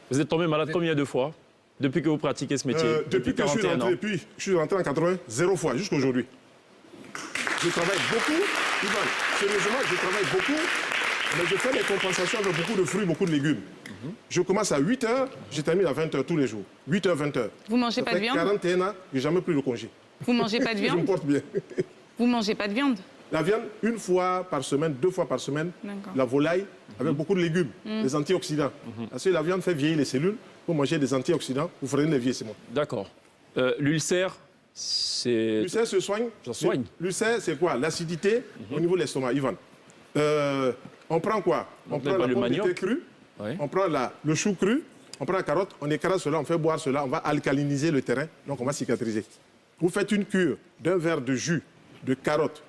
Vous êtes tombé malade combien de fois depuis que vous pratiquez ce métier? Depuis que je suis rentré en 80, 0 fois, jusqu'à aujourd'hui. Je travaille beaucoup, Ivan, sérieusement, je travaille beaucoup, mais je fais des compensations avec beaucoup de fruits, beaucoup de légumes. Je commence à 8 h, je termine à 20 h tous les jours. 8 h, 20 h. Vous mangez pas de viande? 41 ans, je n'ai jamais pris de congé. Vous mangez pas de Je me viande? porte bien. Vous mangez pas de viande? La viande, 1 fois par semaine, 2 fois par semaine. La volaille, avec beaucoup de légumes, des antioxydants. Parce que la viande fait vieillir les cellules. Vous mangez des antioxydants, vous ferez les vieillissements. D'accord. L'ulcère, c'est... L'ulcère se soigne. Ça soigne. L'ulcère, c'est quoi? L'acidité au niveau de l'estomac, Ivan. On prend quoi? On prend la pomme de terre crue, on prend le chou cru, on prend la carotte, on écrase cela, on fait boire cela, on va alcaliniser le terrain, donc on va cicatriser. Vous faites une cure d'un verre de jus de carotte,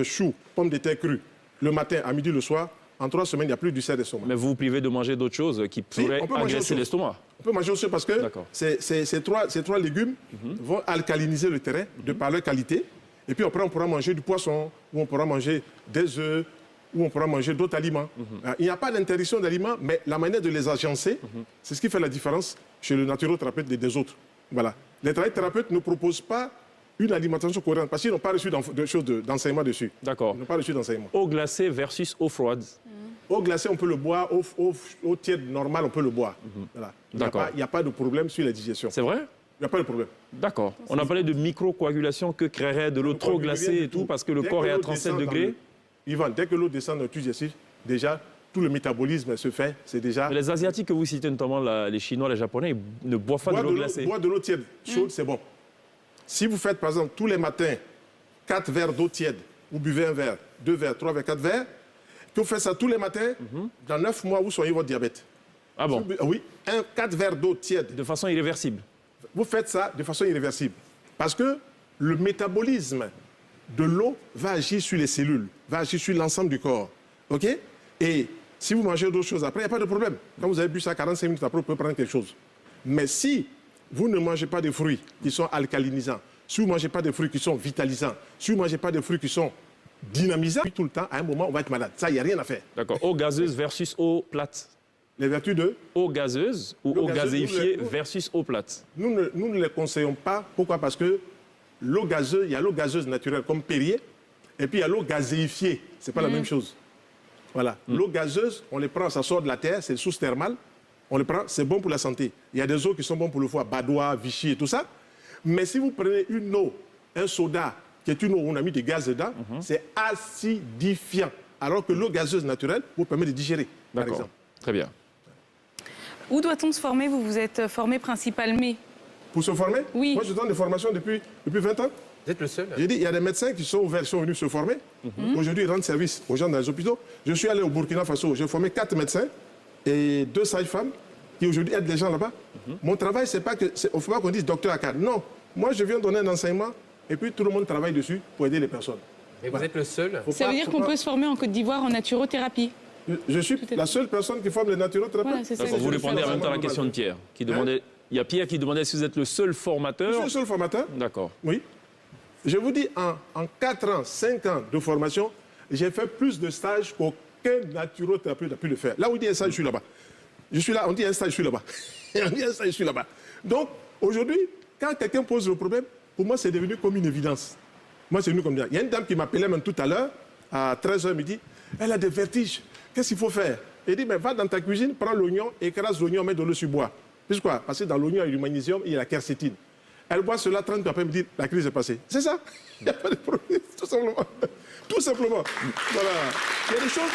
chou, pomme de terre crue, le matin, à midi, le soir. En 3 semaines, il n'y a plus d'ulcère d'estomac. Mais vous vous privez de manger d'autres choses qui pourraient agresser l'estomac. On peut manger aussi parce que ces trois légumes vont alcaliniser le terrain de par leur qualité. Et puis après, on pourra manger du poisson, ou on pourra manger des œufs, ou on pourra manger d'autres aliments. Il n'y a pas d'interdiction d'aliments, mais la manière de les agencer, c'est ce qui fait la différence chez le naturothérapeute et des autres. Voilà. Les thérapeutes ne proposent pas une alimentation cohérente, parce qu'ils n'ont pas reçu d'enseignement dessus. D'accord. Ils n'ont pas reçu d'enseignement. Eau glacée versus eau froide. Eau glacée, on peut le boire. Eau tiède normale, on peut le boire. Voilà. D'accord. Il n'y a pas de problème sur la digestion. C'est vrai? Il n'y a pas de problème. D'accord. On a parlé de microcoagulation que créerait de l'eau trop glacée et tout, parce que le corps est à 37 degrés. Yvan, dès que l'eau descend dans le digestif, déjà, tout le métabolisme se fait. C'est déjà... Mais les Asiatiques que vous citez, notamment les Chinois, les Japonais, ils ne boivent pas de l'eau glacée. Boire de l'eau tiède, chaude, c'est bon. Si vous faites, par exemple, tous les matins, 4 verres d'eau tiède, vous buvez 1 verre, 2 verres, 3 verres, 4 verres, que vous faites ça tous les matins, dans 9 mois, vous soignez votre diabète. Ah bon? Oui, 4 verres d'eau tiède. De façon irréversible? Vous faites ça de façon irréversible. Parce que le métabolisme de l'eau va agir sur les cellules, va agir sur l'ensemble du corps. OK? Et si vous mangez d'autres choses après, il n'y a pas de problème. Quand vous avez bu ça 45 minutes après, vous pouvez prendre quelque chose. Mais si vous ne mangez pas de fruits qui sont alcalinisants, si vous ne mangez pas de fruits qui sont vitalisants, si vous ne mangez pas de fruits qui sont dynamisants, tout le temps, à un moment, on va être malade. Ça, il n'y a rien à faire. D'accord. Eau gazeuse versus eau plate. Les vertus de eau gazeuse ou eau gazéifiée versus eau plate. Nous ne les conseillons pas. Pourquoi? Parce que l'eau gazeuse, il y a l'eau gazeuse naturelle comme Perrier, et puis il y a l'eau gazéifiée. Ce n'est pas la même chose. Voilà. L'eau gazeuse, on les prend, ça sort de la terre, c'est source thermale. On le prend, c'est bon pour la santé. Il y a des eaux qui sont bonnes pour le foie, Badois, Vichy et tout ça. Mais si vous prenez une eau, un soda, qui est une eau où on a mis des gaz dedans, c'est acidifiant. Alors que l'eau gazeuse naturelle vous permet de digérer, par exemple. Très bien. Où doit-on se former? Vous vous êtes formé principalement. Pour se former? Oui. Moi, je donne des formations depuis 20 ans. Vous êtes le seul? J'ai dit, il y a des médecins qui sont venus se former. Aujourd'hui, ils rendent service aux gens dans les hôpitaux. Je suis allé au Burkina Faso, j'ai formé 4 médecins et 2 sages-femmes qui aujourd'hui aident les gens là-bas. Mon travail, c'est pas que... Il ne faut pas qu'on dise docteur à cadre. Non. Moi, je viens donner un enseignement et puis tout le monde travaille dessus pour aider les personnes. Et vous êtes le seul? Ça veut dire qu'on peut se former en Côte d'Ivoire en naturothérapie? Je suis la seule personne qui forme les naturothérapeutes. Voilà, vous répondez en même temps à la question de Pierre. Qui demandait, il y a Pierre qui demandait si vous êtes le seul formateur. Je suis le seul formateur. D'accord. Oui. Je vous dis, en 4 ans, 5 ans de formation, j'ai fait plus de stages qu'aucun naturothérapeute n'a pu le faire. Là où il dit un stage, je suis là-bas. Je suis là, on dit un stage, je suis là-bas. On dit un stage, je suis là-bas. Donc, aujourd'hui, quand quelqu'un pose le problème, pour moi, c'est devenu comme une évidence. Moi, c'est devenu comme ça. Il y a une dame qui m'appelait même tout à l'heure, à 13h midi. Elle a des vertiges. Qu'est-ce qu'il faut faire? Elle dit, mais va dans ta cuisine, prends l'oignon, écrase l'oignon, mets de l'eau sur bois. Pourquoi? Parce que dans l'oignon, il y a du magnésium et il y a la quercétine. Elle boit cela 30 minutes après, elle me dit, la crise est passée. C'est ça. Il n'y a pas de problème, tout simplement. Tout simplement. Voilà. Il y a des choses,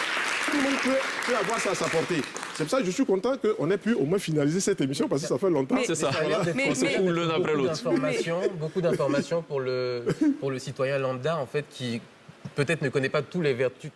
tout le monde peut avoir ça à sa portée. C'est pour ça que je suis content qu'on ait pu au moins finaliser cette émission, parce que ça fait longtemps. C'est ça. On se fout l'un après l'autre. Beaucoup d'informations pour le citoyen lambda, en fait, qui peut-être ne connaît pas toutes les vertus